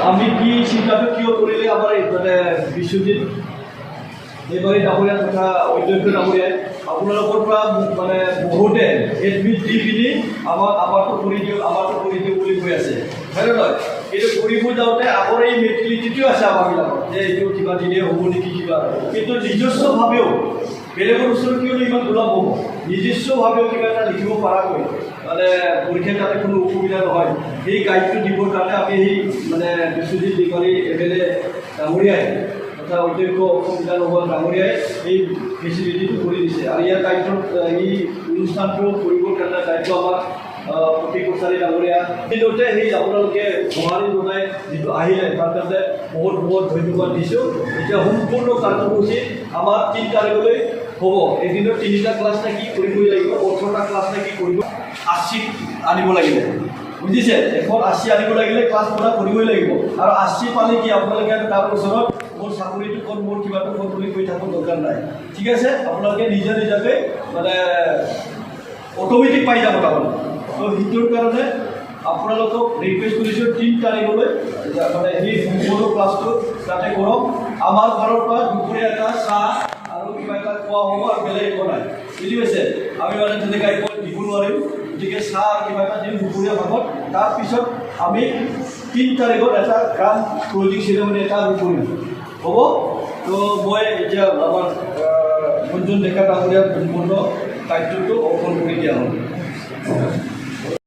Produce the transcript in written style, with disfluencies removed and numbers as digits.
আমি কি চিন্তাটো কিয় কৰিলে আমাৰ মানে বিশ্বজিৎ এইবাৰ ডাঙৰীয়া তথা অধ্যক্ষ ডাঙৰীয়াই আপোনালোকৰ পৰা মানে বহুতে এডমিট দি পিনি আমাৰটো কৰি দিওঁ বুলি কৈ আছে হয় নে নহয়? কিন্তু কৰিব যাওঁতে আগৰ এই মেণ্টেলিটিটো আছে আমাৰবিলাকত যে এইটো কিবা দিলে হ'ব নেকি কিবা, কিন্তু নিজস্বভাৱেও বেলেগৰ ওচৰত কিয় ইমান গোলাপ হ'ব, নিজস্বভাৱেও কিবা এটা লিখিব পৰাকৈ মানে পৰীক্ষাৰ তাতে কোনো অসুবিধা নহয় সেই গাইডটো দিবৰ কাৰণে আমি সেই মানে বিশ্বজিৎ দীঘলী MLA ডাঙৰীয়াই তথা অধ্যক্ষ অসম বিধানসভা ডাঙৰীয়াই এই ফেচিলিটিটো কৰি দিছে। আৰু ইয়াৰ দায়িত্বত এই অনুষ্ঠানটো কৰিবৰ কাৰণে দায়িত্ব আমাৰ প্ৰতীক কছাৰী ডাঙৰীয়া। সেইদৰে সেই আপোনালোকে সঁহাৰি জনাই যিটো আহিলে তাৰ কাৰণে বহুত বহুত ধন্যবাদ দিছোঁ। এতিয়া সম্পূৰ্ণ কাৰ্যসূচী আমাৰ 3 তাৰিখলৈ হ'ব। এদিনত 3টা ক্লাছ নে কি কৰিবই লাগিব, 18টা ক্লাছ নে কি কৰিব, 80 আনিব লাগিলে বুজিছে, 180 আনিব লাগিলে ক্লাছ পুৰা কৰিবই লাগিব। আৰু 80 পালে কি আপোনালোকে তাৰ ওচৰত মোৰ চাকৰিটো ক'ত মোৰ কিবাটো ক'ত বুলি কৈ থাকিব দৰকাৰ নাই, ঠিক আছে? আপোনালোকে নিজে নিজাকৈ মানে অট'মেটিক পাই যাব তাৰমানে। তো সেইটোৰ কাৰণে আপোনালোকক ৰিকুৱেষ্ট কৰিছোঁ 3 তাৰিখলৈ মানে সেই সম্পূৰ্ণ ক্লাছটো তাতে কৰক। আমাৰ ঘৰৰ পৰা দুপৰীয়া এটা চাহ আৰু কিবা এটা খোৱা হ'ব আৰু বেলেগ একো নাই, বুজি পাইছে? আমি মানে তেনেকৈ একো দিব নোৱাৰিম, গতিকে চাহ আৰু কিবা এটা দিম দুপৰীয়া ভাগত। তাৰপিছত আমি 3 তাৰিখত এটা গ্ৰাণ্ড ক্লজিং চেৰেমনি এটা আমি কৰিম, হ'ব? তো মই এতিয়া আমাৰ গুঞ্জন ডেকা ডাঙৰীয়াৰ সম্পূৰ্ণ দায়িত্বটো অৰ্পণ কৰি দিয়া হ'ল।